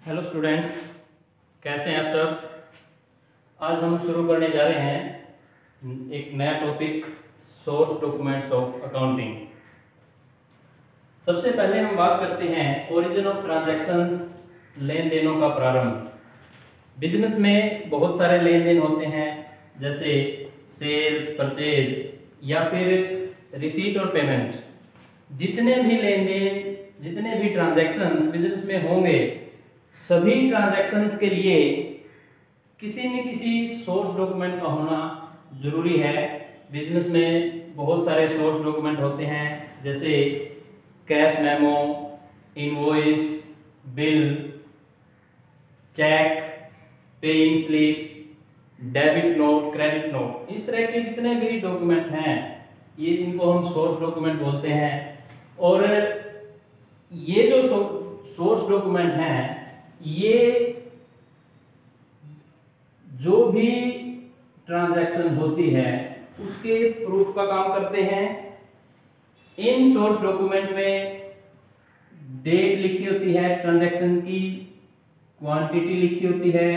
Hello students, कैसे हैं आप सब। आज हम शुरू करने जा रहे हैं एक नया topic, source documents of accounting. सबसे पहले हम बात करते हैं ओरिजिन ऑफ ट्रांजैक्शंस, लेन देनों का प्रारंभ। बिजनेस में बहुत सारे लेन देन होते हैं, जैसे सेल्स, परचेज या फिर रिसीट और पेमेंट। जितने भी लेन देन, जितने भी ट्रांजैक्शंस बिजनेस में होंगे, सभी ट्रांजैक्शंस के लिए किसी न किसी सोर्स डॉक्यूमेंट का होना जरूरी है। बिजनेस में बहुत सारे सोर्स डॉक्यूमेंट होते हैं, जैसे cash memo, invoice, bill, cheque, paying slip, debit note, credit note. इस तरह के जितने भी डॉक्यूमेंट हैं, ये इनको हम सोर्स डॉक्यूमेंट बोलते हैं। और ये जो सोर्स डॉक्यूमेंट हैं, ये जो भी ट्रांजैक्शन होती है उसके प्रूफ का काम करते हैं। इन सोर्स डॉक्यूमेंट में डेट लिखी होती है, ट्रांजैक्शन की क्वांटिटी लिखी होती है,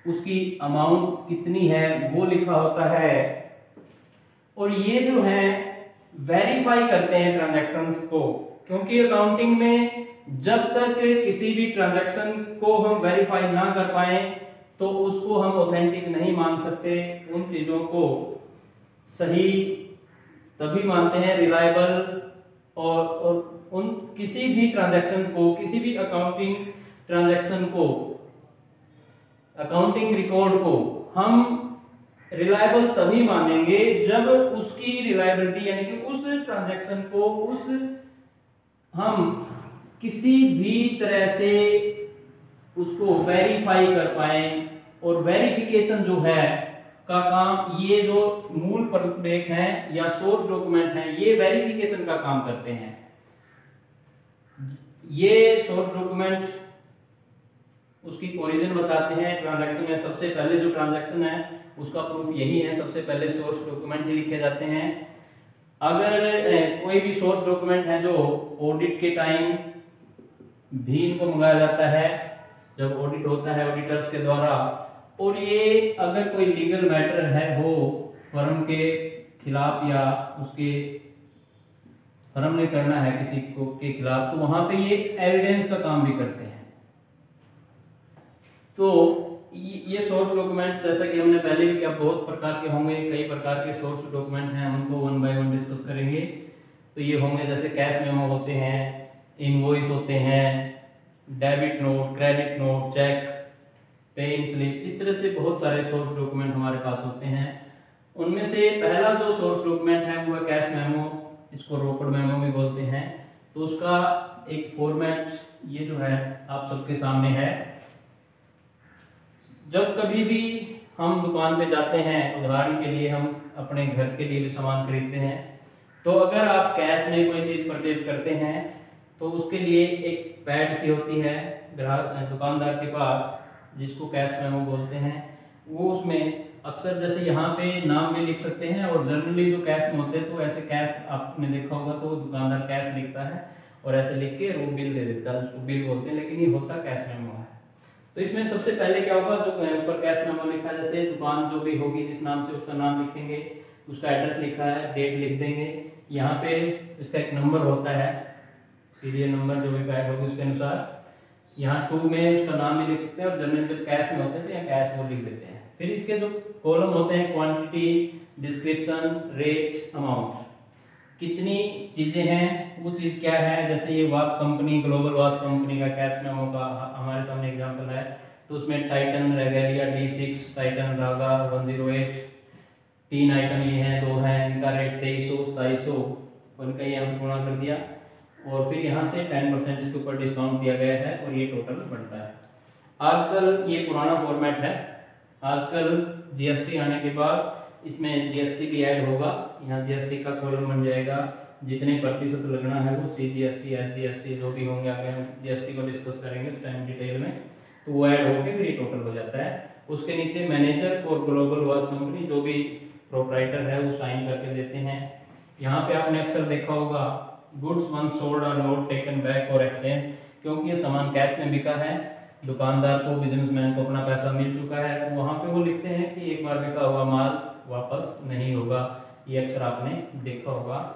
उसकी अमाउंट कितनी है वो लिखा होता है। और ये जो है वेरीफाई करते हैं ट्रांजैक्शंस को, क्योंकि अकाउंटिंग में जब तक किसी भी ट्रांजैक्शन को हम वेरीफाई ना कर पाए तो उसको हम ऑथेंटिक नहीं मान सकते। उन चीज़ों को सही तभी मानते हैं, रिलायबल। और उन किसी भी ट्रांजैक्शन को, किसी भी अकाउंटिंग ट्रांजैक्शन को, अकाउंटिंग रिकॉर्ड को हम रिलायबल तभी मानेंगे जब उसकी रिलायबिलिटी, यानी कि उस ट्रांजैक्शन को हम किसी भी तरह से उसको वेरीफाई कर पाए। और वेरिफिकेशन जो है का काम, ये जो मूल प्रलेख हैं या सोर्स डॉक्यूमेंट हैं, ये वेरिफिकेशन का काम करते हैं। ये सोर्स डॉक्यूमेंट उसकी ओरिजिन बताते हैं ट्रांजैक्शन में। सबसे पहले जो ट्रांजैक्शन है उसका प्रूफ यही है, सबसे पहले सोर्स डॉक्यूमेंट ही लिखे जाते हैं। अगर कोई भी सोर्स डॉक्यूमेंट है जो ऑडिट के टाइम भी इनको मंगाया जाता है, जब ऑडिट होता है ऑडिटर्स के द्वारा, और ये अगर कोई लीगल मैटर है हो फर्म के खिलाफ या उसके फर्म ने करना है किसी को के खिलाफ, तो वहां पे ये एविडेंस का काम भी करते हैं। तो ये सोर्स डॉक्यूमेंट, जैसा कि हमने पहले भी किया, बहुत प्रकार के होंगे, कई प्रकार के सोर्स डॉक्यूमेंट हैं, उनको वन बाय वन डिस्कस करेंगे। तो ये होंगे जैसे कैश मेमो होते हैं, इनवॉइस होते हैं, debit note, credit note, cheque, paying slip. इस तरह से बहुत सारे सोर्स डॉक्यूमेंट हमारे पास होते हैं। उनमें से पहला जो सोर्स डॉक्यूमेंट है वो है कैश मेमो, इसको रोकड़ मेमो भी बोलते हैं। तो उसका एक फॉर्मेट ये जो है आप सबके सामने है। जब कभी भी हम दुकान पे जाते हैं, उदाहरण के लिए हम अपने घर के लिए भी सामान खरीदते हैं, तो अगर आप कैश में कोई चीज़ परचेज करते हैं तो उसके लिए एक पैड सी होती है ग्राहक दुकानदार के पास, जिसको कैश मेमो बोलते हैं। वो उसमें अक्सर जैसे यहाँ पे नाम भी लिख सकते हैं, और जनरली जो कैश में होते हैं तो ऐसे कैश आपने देखा होगा तो दुकानदार कैश लिखता है और ऐसे लिख के वो बिल दे देता है, उसको बिल बोलते हैं, लेकिन ये होता कैश मेमो है। तो इसमें सबसे पहले क्या होगा, जो ऊपर कैश मेमो लिखा है, जैसे दुकान जो भी होगी जिस नाम से, उसका नाम लिखेंगे, उसका एड्रेस लिखा है, डेट लिख देंगे। यहाँ पे इसका एक नंबर होता है, सीरियल नंबर जो भी पैड होगी उसके अनुसार। यहाँ 2 में उसका नाम भी लिख सकते हैं, और जनरली जब कैश में होते हैं तो यहाँ कैश वो लिख देते हैं। फिर इसके जो कॉलम होते हैं, क्वांटिटी, डिस्क्रिप्शन, रेट, अमाउंट, कितनी चीजें हैं, वो चीज क्या है। जैसे ये watch company, global watch company का कैश मेमो का हमारे सामने एग्जांपल है। तो उसमें टाइटन रेगेलिया D6, टाइटन रागा 108, 3 आइटम ये हैं, 2 हैं, इनका रेट 2300, 2700, उनका ये हमने गुणा कर दिया, और फिर यहाँ से 10% इसके ऊपर डिस्काउंट दिया गया है, और ये टोटल बनता है। आजकल ये पुराना फॉर्मेट है, आजकल GST आने के बाद इसमें GST भी ऐड होगा। यहाँ GST का कॉलम बन जाएगा, जितने प्रतिशत लगना है वो CGST, SGST जो भी होंगे, आगे हम GST को डिस्कस करेंगे उस टाइम डिटेल में, तो वो ऐड होके फिर ये टोटल हो जाता है। उसके नीचे manager for global watch company, जो भी प्रोप्राइटर है वो साइन करके देते हैं। यहाँ पे आपने अक्सर देखा होगा goods once sold are not taken back और एक्सचेंज, क्योंकि ये सामान कैश में बिका है दुकानदार को, बिजनेसमैन को अपना पैसा मिल चुका है, तो वहाँ पे वो लिखते हैं कि एक बार बिका हुआ माल वापस नहीं होगा। ये अक्सर आपने देखा होगा,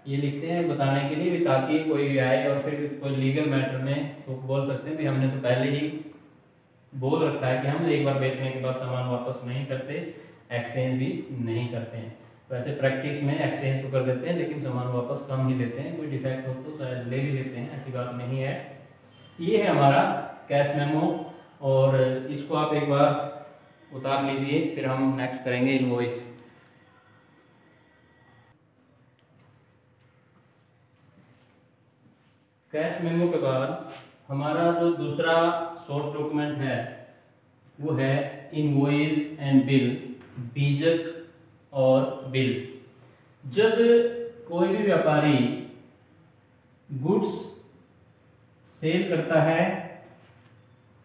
ये लिखते हैं बताने के लिए भी, ताकि कोई आए और फिर कोई लीगल मैटर में तो बोल सकते हैं भी हमने तो पहले ही बोल रखा है कि हम एक बार बेचने के बाद सामान वापस नहीं करते, एक्सचेंज भी नहीं करते हैं। वैसे प्रैक्टिस में एक्सचेंज तो कर देते हैं, लेकिन सामान वापस कम ही देते हैं, कोई डिफेक्ट हो तो शायद ले भी लेते हैं, ऐसी बात नहीं है। ये है हमारा कैश मेमो, और इसको आप एक बार उतार लीजिए, फिर हम नेक्स्ट करेंगे इनवॉइस। कैश मेमो के बाद हमारा जो दूसरा सोर्स डॉक्यूमेंट है वो है इनवॉइस एंड बिल, बीजक और बिल। जब कोई भी व्यापारी गुड्स सेल करता है,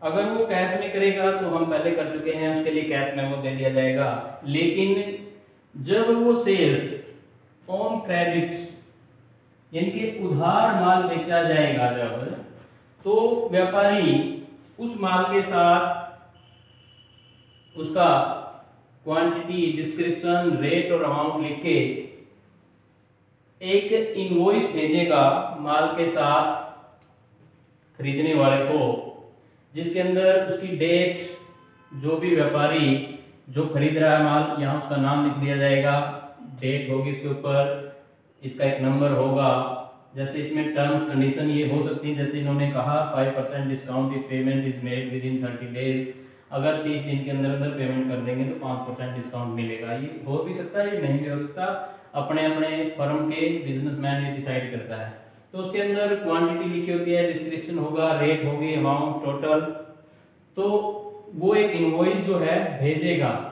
अगर वो कैश में करेगा तो हम पहले कर चुके हैं, उसके लिए कैश मेमो दे दिया जाएगा। लेकिन जब वो सेल्स ऑन क्रेडिट यानी कि उधार माल बेचा जाएगा जब, तो व्यापारी उस माल के साथ उसका क्वांटिटी, डिस्क्रिप्शन, रेट और अमाउंट लिख के एक इनवॉइस भेजेगा माल के साथ खरीदने वाले को, जिसके अंदर उसकी डेट, जो भी व्यापारी जो खरीद रहा है माल, यहाँ उसका नाम लिख दिया जाएगा, डेट होगी उसके ऊपर, इसका एक नंबर होगा। जैसे इसमें टर्म्स कंडीशन ये हो सकती है, जैसे इन्होंने कहा 5% discount if payment is made with in 30 days, अगर 30 दिन के अंदर अंदर पेमेंट कर देंगे तो 5% डिस्काउंट मिलेगा। ये हो भी सकता है, ये नहीं भी हो सकता, अपने अपने फर्म के बिजनेसमैन ये डिसाइड करता है। तो उसके अंदर क्वांटिटी लिखी होती है, डिस्क्रिप्शन होगा, रेट होगी, अमाउंट टोटल। तो वो एक इनवॉइस जो है भेजेगा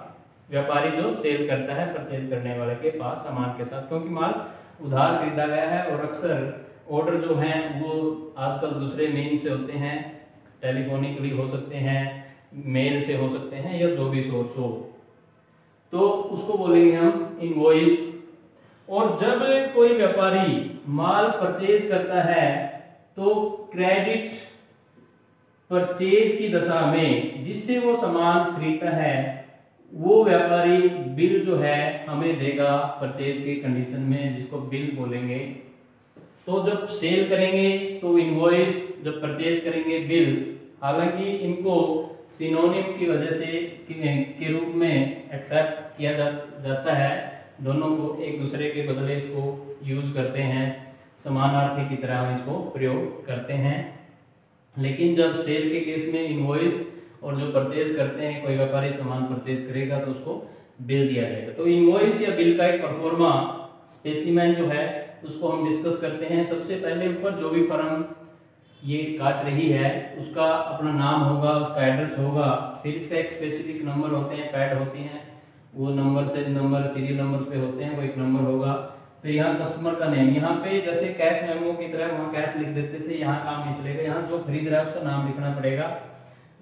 व्यापारी जो सेल करता है परचेज करने वाले के पास सामान के साथ, क्योंकि माल उधार खरीदा गया है। और अक्सर ऑर्डर जो हैं वो आजकल दूसरे मीन से होते हैं, टेलीफोनिकली हो सकते हैं, मेल से हो सकते हैं, या जो भी सोर्स हो, तो उसको बोलेंगे हम इनवॉइस। और जब कोई व्यापारी माल परचेज करता है तो क्रेडिट परचेज की दशा में जिससे वो सामान खरीदता है, वो व्यापारी बिल जो है हमें देगा परचेज के कंडीशन में, जिसको बिल बोलेंगे। तो जब सेल करेंगे तो इनवॉइस, जब परचेज करेंगे बिल। हालांकि इनको सिनोनिम की वजह से के रूप में एक्सेप्ट किया जाता है, दोनों को एक दूसरे के बदले इसको यूज करते हैं, समानार्थी की तरह हम इसको प्रयोग करते हैं। लेकिन जब सेल के केस में इनवॉइस और जो परचेज करते हैं, कोई व्यापारी सामान परचेज करेगा तो उसको बिल दिया जाएगा। तो इनवॉइस या बिल का एक परफॉर्मा स्पेसिमेन जो है उसको हम डिस्कस करते हैं। सबसे पहले ऊपर जो भी फर्म ये काट रही है उसका अपना नाम होगा, उसका एड्रेस होगा, फिर इसका एक स्पेसिफिक नंबर होते हैं, पैड होती हैं, वो नंबर से नंबर सीरियल नंबर्स पे होते हैं, वो एक नंबर होगा। फिर यहाँ कस्टमर का नेम, यहाँ पे जैसे कैश मेमो की तरह वहाँ कैश लिख देते थे, यहाँ काम नहीं चलेगा, यहाँ जो खरीद रहा है उसका नाम लिखना पड़ेगा,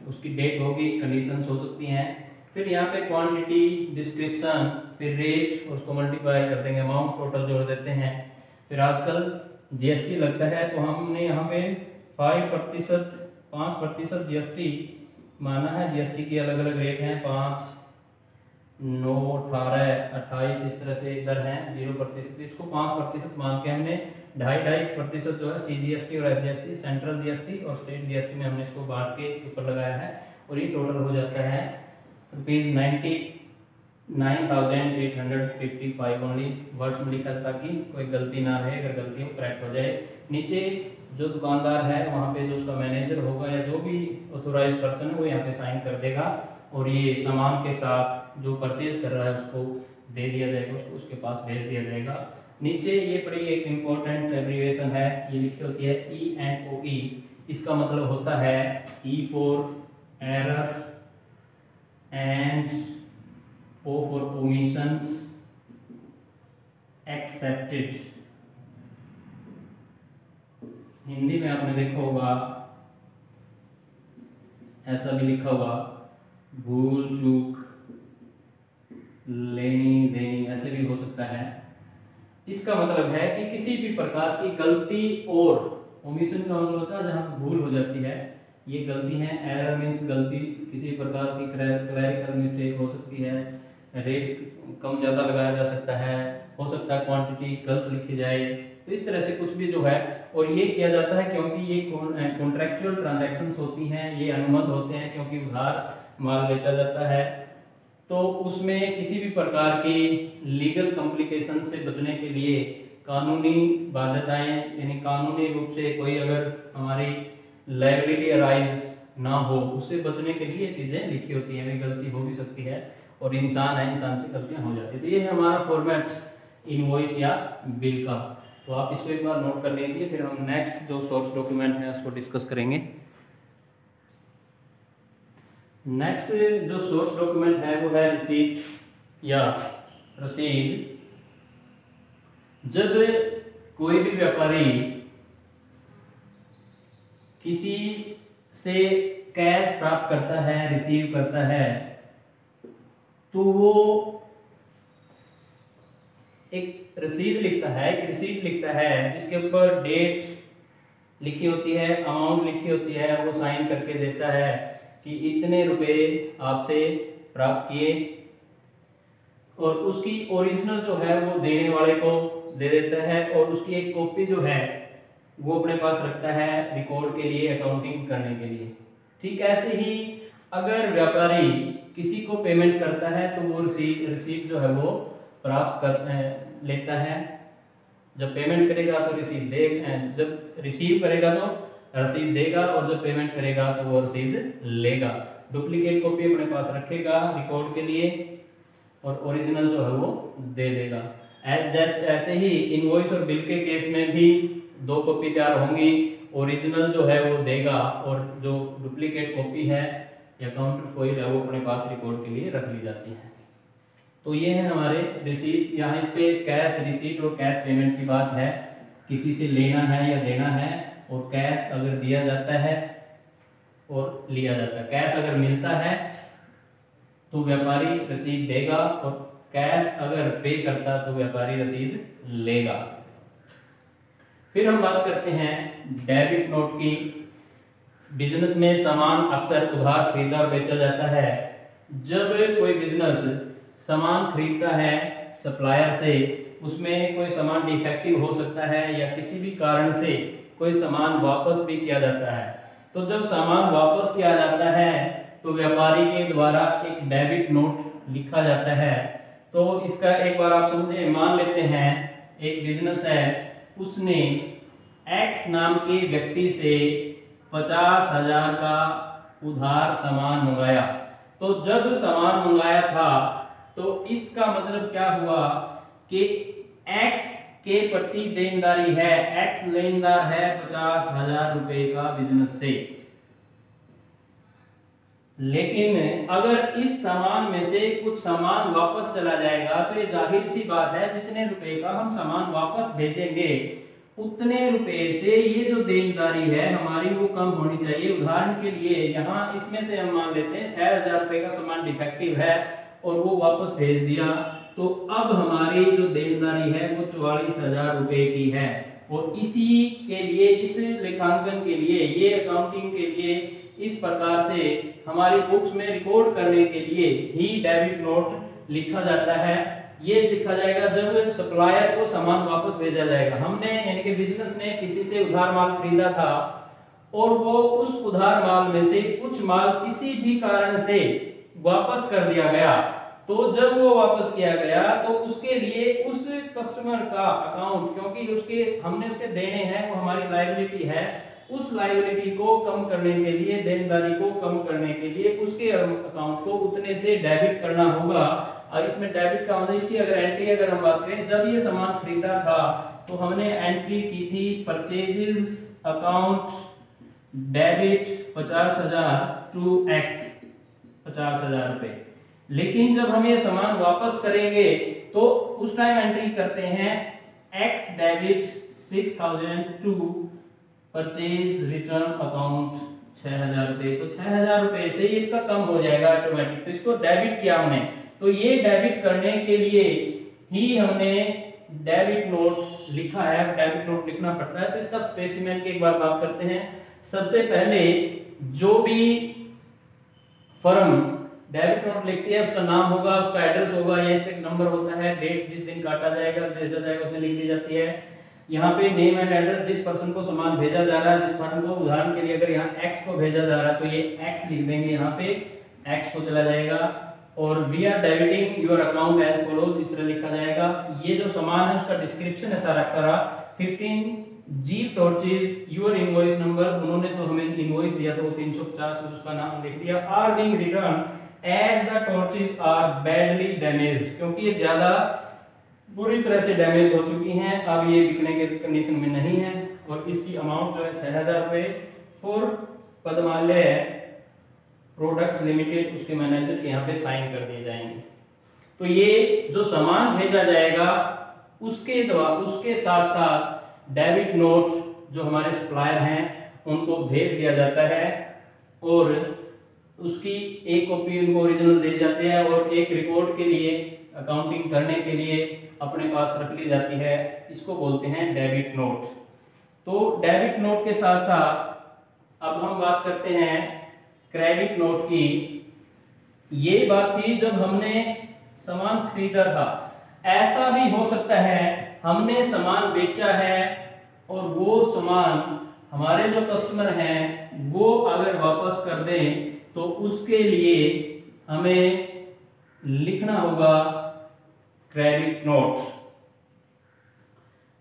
उसकी डेट होगी, कंडीशंस हो सकती हैं। फिर यहाँ पे क्वांटिटी, डिस्क्रिप्शन, फिर रेट, उसको मल्टीप्लाई कर देंगे, अमाउंट टोटल जोड़ देते हैं। फिर आजकल जीएसटी लगता है तो हमने यहाँ पे 5% जीएसटी माना है। जीएसटी की अलग अलग रेट हैं, 5, 9, 18, 28 इस तरह से दर हैं। 0%, इसको 5% मान के हमने 2.5% जो है CGST और SGST, सेंट्रल जीएसटी और स्टेट जीएसटी में हमने इसको बांट के ऊपर लगाया है, और ये टोटल हो जाता है ₹99,855 ओनली। वर्ड्स में लिखा था ताकि कोई गलती ना रहे, अगर गलती हो करेक्ट हो जाए। नीचे जो दुकानदार है वहाँ पे जो उसका मैनेजर होगा या जो भी ऑथोराइज पर्सन है वो यहाँ पे साइन कर देगा, और ये सामान के साथ जो परचेज कर रहा है उसको दे दिया जाएगा, उसको उसके पास भेज दिया जाएगा। नीचे ये बड़ी एक इम्पोर्टेंट एब्रीविएशन है, ये लिखी होती है E&OE। इसका मतलब होता है E for errors and O for omissions accepted. Hindi में आपने देखा होगा ऐसा भी लिखा होगा, भूल चूक, लेनी देनी, ऐसे भी हो सकता है। इसका मतलब है कि किसी भी प्रकार की गलती, और ओमिशन का मतलब होता है जहां भूल हो जाती है, ये गलती है। एरर मीन्स गलती, किसी प्रकार की क्लैरिकल मिस्टेक हो सकती है, रेट कम ज़्यादा लगाया जा सकता है, हो सकता है क्वांटिटी गलत लिखी जाए, तो इस तरह से कुछ भी जो है। और ये किया जाता है क्योंकि ये कॉन्ट्रैक्चुअल ट्रांजैक्शंस होती हैं, ये अनुबंध होते हैं, क्योंकि उधार माल बेचा जाता है तो उसमें किसी भी प्रकार की लीगल कॉम्प्लिकेशन से बचने के लिए कानूनी बाध्यताएं, यानी कानूनी रूप से कोई अगर हमारी लायबिलिटी अराइज ना हो, उससे बचने के लिए चीज़ें लिखी होती हैं। अभी गलती हो भी सकती है और इंसान है, इंसान से गलतियां हो जाती है। तो ये है हमारा फॉर्मेट इनवॉइस या बिल का। तो आप इसको एक बार नोट कर लीजिए, फिर हम नेक्स्ट जो सोर्स डॉक्यूमेंट है उसको डिस्कस करेंगे। नेक्स्ट जो सोर्स डॉक्यूमेंट है वो है रिसीट या रसीद। जब कोई भी व्यापारी किसी से कैश प्राप्त करता है, रिसीव करता है, तो वो एक रसीद लिखता है, एक रिसीट लिखता है जिसके ऊपर डेट लिखी होती है, अमाउंट लिखी होती है, वो साइन करके देता है कि इतने रुपए आपसे प्राप्त किए, और उसकी ओरिजिनल जो है वो देने वाले को दे देता है, और उसकी एक कॉपी जो है वो अपने पास रखता है रिकॉर्ड के लिए, अकाउंटिंग करने के लिए। ठीक ऐसे ही अगर व्यापारी किसी को पेमेंट करता है तो वो रिसीट जो है वो प्राप्त कर लेता है। जब पेमेंट करेगा तो रसीद देगा, जब रिसीव करेगा तो रसीद देगा, और जब पेमेंट करेगा तो वो रसीद लेगा। डुप्लीकेट कॉपी अपने पास रखेगा रिकॉर्ड के लिए, और ओरिजिनल जो है वो दे देगा। ऐसे ही इनवॉइस और बिल के केस में भी दो कॉपी तैयार होंगी, ओरिजिनल जो है वो देगा, और जो डुप्लीकेट कॉपी है या काउंटर फॉइल है वो अपने पास रिकॉर्ड के लिए रख ली जाती है। तो ये है हमारे रिसीट। यहाँ इस पे कैश रिसीट और कैश पेमेंट की बात है, किसी से लेना है या देना है, और कैश अगर दिया जाता है और लिया जाता है। कैश अगर मिलता है तो व्यापारी रसीद देगा, और कैश अगर पे करता तो व्यापारी रसीद लेगा। फिर हम बात करते हैं डेबिट नोट की। बिजनेस में सामान अक्सर उधार खरीदा और बेचा जाता है। जब कोई बिजनेस सामान खरीदता है सप्लायर से, उसमें कोई सामान डिफेक्टिव हो सकता है या किसी भी कारण से कोई सामान वापस भी किया जाता है। तो जब सामान वापस किया जाता है तो व्यापारी के द्वारा एक डेबिट नोट लिखा जाता है। तो इसका एक बार आप समझे, मान लेते हैं एक बिजनेस है, उसने एक्स नाम के व्यक्ति से 50,000 का उधार सामान मंगाया। तो जब सामान मंगाया था तो इसका मतलब क्या हुआ कि एक्स के प्रति देनदारी है, एक्स लेनदार है 50,000 रुपए का बिजनेस से। लेकिन अगर इस सामान में से कुछ सामान वापस चला जाएगा तो ये जाहिर सी बात है, जितने रुपए का हम सामान वापस भेजेंगे उतने रुपए से ये जो देनदारी है हमारी वो कम होनी चाहिए। उदाहरण के लिए यहाँ इसमें से हम मान लेते हैं 6,000 रुपए का सामान डिफेक्टिव है और वो वापस भेज दिया, तो अब हमारी जो देनदारी है वो 44,000 रुपए की है। और इसी के लिए, इस लेखांकन के लिए, ये अकाउंटिंग के लिए इस प्रकार से हमारी बुक्स में रिकॉर्ड करने के लिए ही डेबिट नोट लिखा जाता है। ये लिखा जाएगा जब सप्लायर को सामान वापस भेजा जाएगा। हमने यानी कि बिजनेस ने किसी से उधार माल खरीदा था और वो उस उधार माल में से कुछ माल किसी भी कारण से वापस कर दिया गया, तो जब वो वापस किया गया तो उसके लिए उस कस्टमर का अकाउंट, क्योंकि उसके हमने उसके देने हैं, वो हमारी लायबिलिटी है, उस लायबिलिटी को कम करने के लिए, देनदारी को कम करने के लिए उसके अकाउंट को उतने से डेबिट करना होगा। और इसमें डेबिट का मतलब इसकी अगर एंट्री अगर हम बात करें, जब ये सामान खरीदा था तो हमने एंट्री की थी purchases account debit 50,000 to X 50,000 रुपए। लेकिन जब हम ये सामान वापस करेंगे तो उस टाइम एंट्री करते हैं X debit 6,000 to purchase return account 6,000 रुपए। तो 6,000 रुपए से इसका कम हो जाएगा ऑटोमेटिक। तो इसको डेबिट किया हमने, तो ये डेबिट करने के लिए ही हमने डेबिट नोट लिखा है। डेबिट नोट लिखना पड़ता है। तो इसका स्पेसिमेन की एक बार बात करते हैं। सबसे पहले जो भी फर्म डेबिट नोट लिखती है उसका नाम होगा, उसका एड्रेस होगा, या इसका एक नंबर होता है, डेट जिस दिन काटा जाएगा भेजा जाएगा उसमें लिख दी जाती है। यहाँ पे नेम एंड एड्रेस, जिस पर्सन को सामान भेजा जा रहा है, जिस फर्म को, उदाहरण के लिए अगर यहाँ एक्स को भेजा जा रहा है तो ये एक्स लिख देंगे, यहाँ पे एक्स को चला जाएगा। और we are debiting your account as follows, इस तरह लिखा जाएगा। ये जो सामान है उसका डिस्क्रिप्शन है सारा सारा। 15 जी टॉर्चेस योर इनवॉइस नंबर, उन्होंने तो हमें इनवॉइस दिया था वो 350, उसका नाम लिख दिया। Are being return as the torches are badly damaged, क्योंकि ये ज्यादा बुरी तरह से डैमेज हो चुकी हैं, अब ये बिकने के कंडीशन में नहीं है। और इसकी अमाउंट जो है 6000 रुपए फॉर पद्मालय प्रोडक्ट्स लिमिटेड, उसके मैनेजर के यहाँ पे साइन कर दिए जाएंगे। तो ये जो सामान भेजा जाएगा उसके साथ साथ डेबिट नोट जो हमारे सप्लायर हैं उनको भेज दिया जाता है, और उसकी एक कॉपी उनको ओरिजिनल दे जाते हैं, और एक रिकॉर्ड के लिए, अकाउंटिंग करने के लिए अपने पास रख ली जाती है। इसको बोलते हैं डेबिट नोट। तो डेबिट नोट के साथ साथ अब हम बात करते हैं क्रेडिट नोट की। ये बात थी जब हमने सामान खरीदा था। ऐसा भी हो सकता है हमने सामान बेचा है और वो सामान हमारे जो कस्टमर हैं वो अगर वापस कर दें तो उसके लिए हमें लिखना होगा क्रेडिट नोट।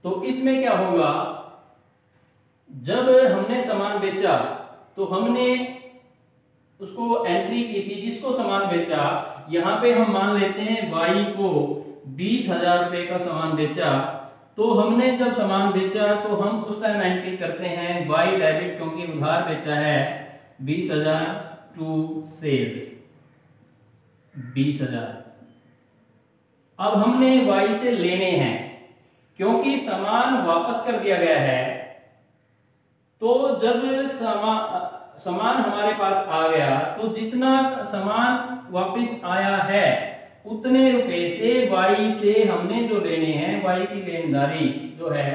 तो इसमें क्या होगा, जब हमने सामान बेचा तो हमने उसको एंट्री की थी, जिसको सामान बेचा, यहां पे हम मान लेते हैं वाई को 20,000 रुपए का सामान बेचा। तो हमने जब सामान बेचा तो हम उस टाइम एंट्री करते हैं वाई डेबिट, क्योंकि उधार बेचा है 20,000 टू सेल्स 20,000। अब हमने वाई से लेने हैं, क्योंकि सामान वापस कर दिया गया है। तो जब सामान हमारे पास आ गया तो जितना सामान वापस आया है उतने रुपए से वाई से हमने जो लेने हैं, वाई की लेनदारी जो है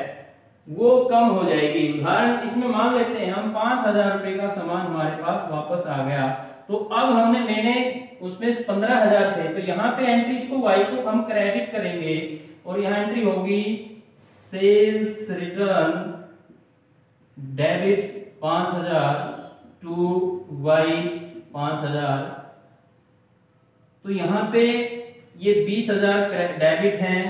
वो कम हो जाएगी। उदाहरण इसमें मान लेते हैं हम 5,000 रुपए का सामान हमारे पास वापस आ गया, तो अब हमने लेने उसमें 15,000 थे, तो यहाँ पे एंट्री इसको वाई को हम क्रेडिट करेंगे और यहाँ एंट्री होगी sales return debit 5,000 to Y 5,000। तो यहाँ पे ये 20,000 डेबिट हैं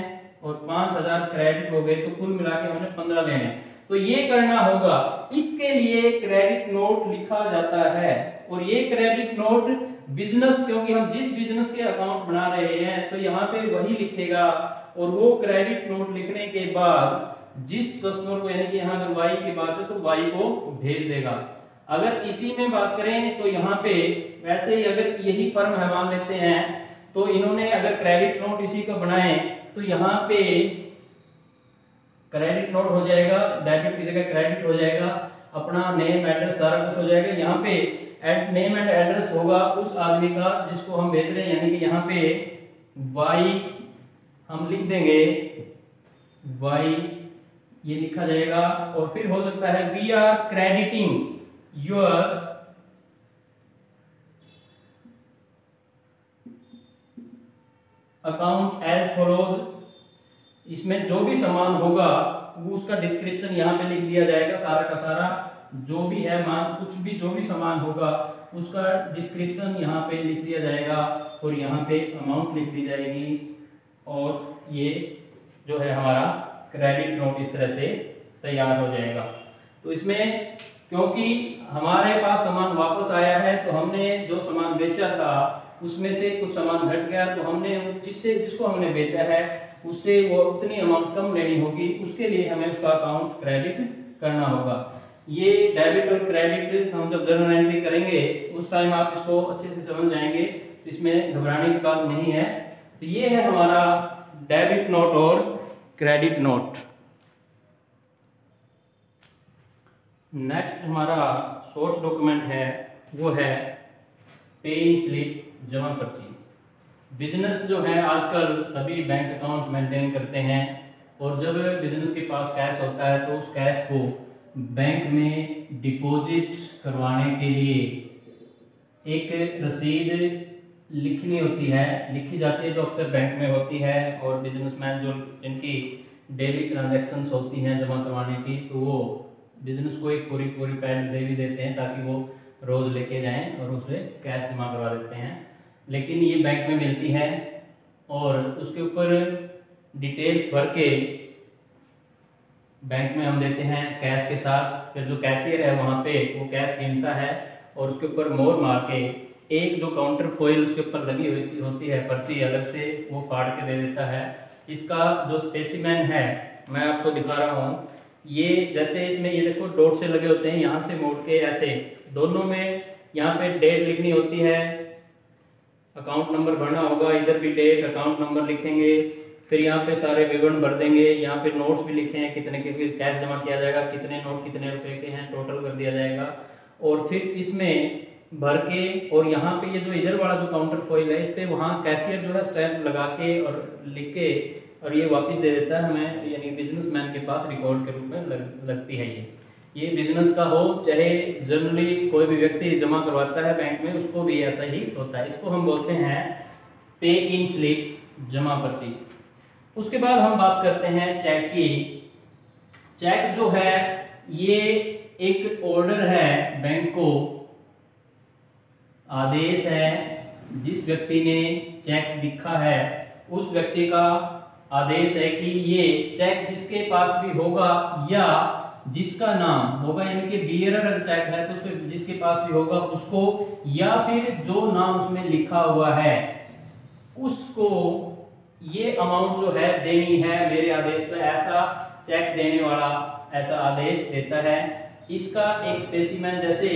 और 5,000 क्रेडिट हो गए, तो कुल मिला के हमने 15 लेने। तो ये करना होगा, इसके लिए क्रेडिट नोट लिखा जाता है। और ये क्रेडिट नोट बिजनेस, क्योंकि हम जिस बिजनेस के अकाउंट बना रहे हैं तो यहाँ पे वही लिखेगा, और वो क्रेडिट नोट लिखने के बाद जिस कस्टमर को, यानी कि यहाँ अगर वाई की बात है तो वाई को भेज देगा। अगर इसी में बात करें तो यहाँ पे वैसे ही अगर यही फर्म है मान लेते हैं, तो इन्होंने अगर क्रेडिट नोट इसी का बनाए तो यहाँ पे क्रेडिट नोट हो जाएगा, डेबिट की जगह क्रेडिट हो जाएगा, अपना नेम एड्रेस सारा कुछ हो जाएगा। यहाँ पे नेम एंड एड्रेस होगा उस आदमी का जिसको हम भेज रहे हैं, यानी कि यहाँ पे वाई हम लिख देंगे, वाई ये लिखा जाएगा। और फिर हो सकता है we are crediting your account as follows. इसमें जो भी सामान होगा वो उसका डिस्क्रिप्शन यहाँ पे लिख दिया जाएगा, सारा का सारा जो भी है मान, कुछ भी जो भी सामान होगा उसका डिस्क्रिप्शन यहाँ पे लिख दिया जाएगा, और यहाँ पे अमाउंट लिख दी जाएगी। और ये जो है हमारा क्रेडिट नोट इस तरह से तैयार हो जाएगा। तो इसमें क्योंकि हमारे पास सामान वापस आया है तो हमने जो सामान बेचा था उसमें से कुछ सामान घट गया, तो हमने जिसको हमने बेचा है उससे वो उतनी अमाउंट कम लेनी होगी, उसके लिए हमें उसका अकाउंट क्रेडिट करना होगा। ये डेबिट और क्रेडिट हम जब जर्नल एंट्री करेंगे उस टाइम आप इसको अच्छे से समझ जाएंगे, तो इसमें घबराने की बात नहीं है। तो ये है हमारा डेबिट नोट और क्रेडिट नोट। नेक्स्ट हमारा सोर्स डॉक्यूमेंट है वो है पेइंग स्लिप, जमा पर्ची। बिजनेस जो है आजकल सभी बैंक अकाउंट मेंटेन करते हैं, और जब बिजनेस के पास कैश होता है तो उस कैश को बैंक में डिपॉजिट करवाने के लिए एक रसीद लिखनी होती है, लिखी जाती है, जो अक्सर बैंक में होती है, और बिजनेसमैन जो जिनकी डेली ट्रांजैक्शंस होती हैं जमा करवाने की, तो वो बिजनेस को एक पूरी पूरी पैड दे भी देते हैं ताकि वो रोज़ लेके जाएं और उसे कैश जमा करवा देते हैं। लेकिन ये बैंक में मिलती है और उसके ऊपर डिटेल्स भर के बैंक में हम देते हैं कैश के साथ। फिर जो कैशियर है वहाँ पे वो कैश गिनता है और उसके ऊपर मोहर मार के एक जो काउंटर फॉइल उसके ऊपर लगी हुई होती है पर्ची अलग से, वो फाड़ के दे देता है। इसका जो स्पेसिमेन है मैं आपको दिखा रहा हूँ। ये जैसे इसमें ये देखो डॉट से लगे होते हैं, यहाँ से मोड़ के ऐसे दोनों में, यहाँ पे डेट लिखनी होती है, अकाउंट नंबर भरना होगा, इधर भी डेट अकाउंट नंबर लिखेंगे, फिर यहाँ पे सारे विवरण भर देंगे। यहाँ पे नोट्स भी लिखे हैं कितने के कैश जमा किया जाएगा, कितने नोट कितने रुपए के हैं, टोटल कर दिया जाएगा। और फिर इसमें भर के, और यहाँ पे ये जो इधर वाला जो काउंटर फॉइल है इस पे वहाँ कैशियर जो है स्टैम्प लगा के और लिख के और ये वापस दे देता है हमें, यानी बिजनेसमैन के पास रिकॉर्ड के रूप में लगती है। ये बिजनेस का हो चाहे जनरली कोई भी व्यक्ति जमा करवाता है बैंक में, उसको भी ऐसा ही होता है। इसको हम बोलते हैं पे इन स्लिप, जमा पर्ची। उसके बाद हम बात करते हैं चेक की। चेक जो है ये एक ऑर्डर है, बैंक को आदेश है, जिस व्यक्ति ने चेक लिखा है उस व्यक्ति का आदेश है कि ये चेक जिसके पास भी होगा या जिसका नाम होगा, यानी कि बियरर अगर चेक है तो उसमें जिसके पास भी होगा उसको, या फिर जो नाम उसमें लिखा हुआ है उसको ये अमाउंट जो है देनी है मेरे आदेश पर, ऐसा चेक देने वाला ऐसा आदेश देता है। इसका एक स्पेसिमेन जैसे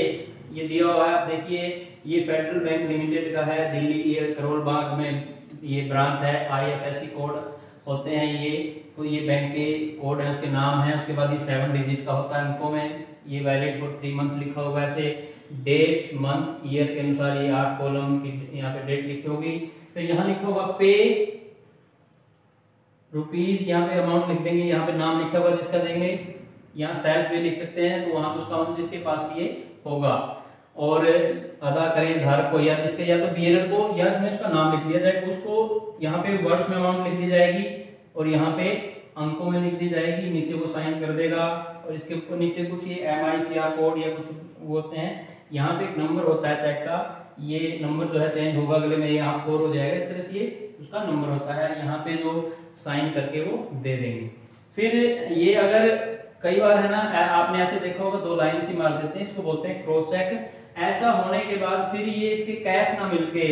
ये दिया हुआ है, आप देखिए ये फेडरल बैंक लिमिटेड का है, दिल्ली ये करोल बाग में ये ब्रांच है। IFSC कोड होते हैं ये, तो ये बैंक के कोड है, उसके नाम है, उसके बाद ये 7 डिजिट का होता है अंकों में। ये वैलिड फॉर 3 मंथ्स लिखा होगा, ऐसे डेट मंथ ईयर के अनुसार ये 8 कॉलम की यहाँ पे डेट लिखी होगी। फिर यहाँ लिखा होगा पे रुपीज, यहाँ पे अमाउंट लिख देंगे, यहाँ पे नाम लिखा होगा जिसका देंगे, यहाँ सेल्फ भी लिख सकते हैं, तो वहाँ पे उसका जिसके पास भी ये होगा, और अदा करें धारक को या जिसके, या तो बियरर को, या इसमें उसका नाम लिख दिया जाए, उसको यहाँ पे वर्ड्स में अमाउंट लिख दी जाएगी और यहाँ पे अंकों में लिख दी जाएगी, नीचे वो साइन कर देगा। और इसके ऊपर नीचे कुछ ये MICR कोड या कुछ वो होते हैं, यहाँ पे एक नंबर होता है चेक का, ये नंबर जो है चेंज होगा अगले में, यहाँ 4 हो जाएगा, इस तरह से ये उसका नंबर होता है, यहाँ पे जो साइन करके वो दे देंगे। फिर ये अगर कई बार है ना, आपने ऐसे देखा होगा 2 लाइन सी मार देते हैं, इसको बोलते हैं क्रॉस चेक। ऐसा होने के बाद फिर ये इसके कैश ना मिलके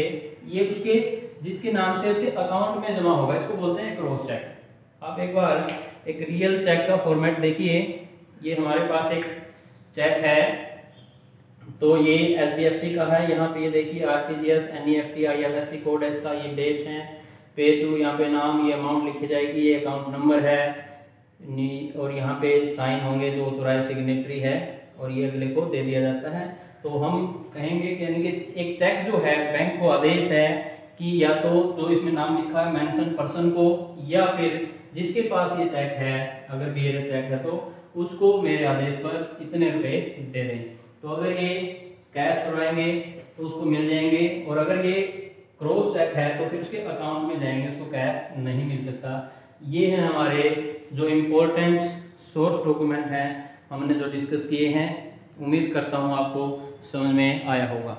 ये उसके जिसके नाम से उसके अकाउंट में जमा होगा, इसको बोलते हैं क्रॉस चेक। आप एक बार एक रियल चेक का फॉर्मेट देखिए, ये हमारे पास एक चेक है, तो ये SBFC का है, यहाँ पे ये देखिए RTGS NEFT IFSC कोड है इसका, ये डेट है, पे टू यहाँ पे नाम, ये अमाउंट लिखी जाएगी, ये अकाउंट नंबर है, और यहाँ पे साइन होंगे जो ऑथोराइज सिग्नेटरी है, और ये अगले को दे दिया जाता है। तो हम कहेंगे कि यानी कि एक चेक जो है बैंक को आदेश है कि या तो जो इसमें नाम लिखा है मेंशन पर्सन को, या फिर जिसके पास ये चेक है अगर बियरर चेक है तो उसको मेरे आदेश पर इतने रुपए दे दें। तो अगर ये कैश करवाएंगे तो उसको मिल जाएंगे, और अगर ये क्रॉस चेक है तो फिर उसके अकाउंट में जाएंगे, उसको कैश नहीं मिल सकता। ये है हमारे जो इम्पोर्टेंट सोर्स डॉक्यूमेंट हैं हमने जो डिस्कस किए हैं। उम्मीद करता हूँ आपको समझ में आया होगा।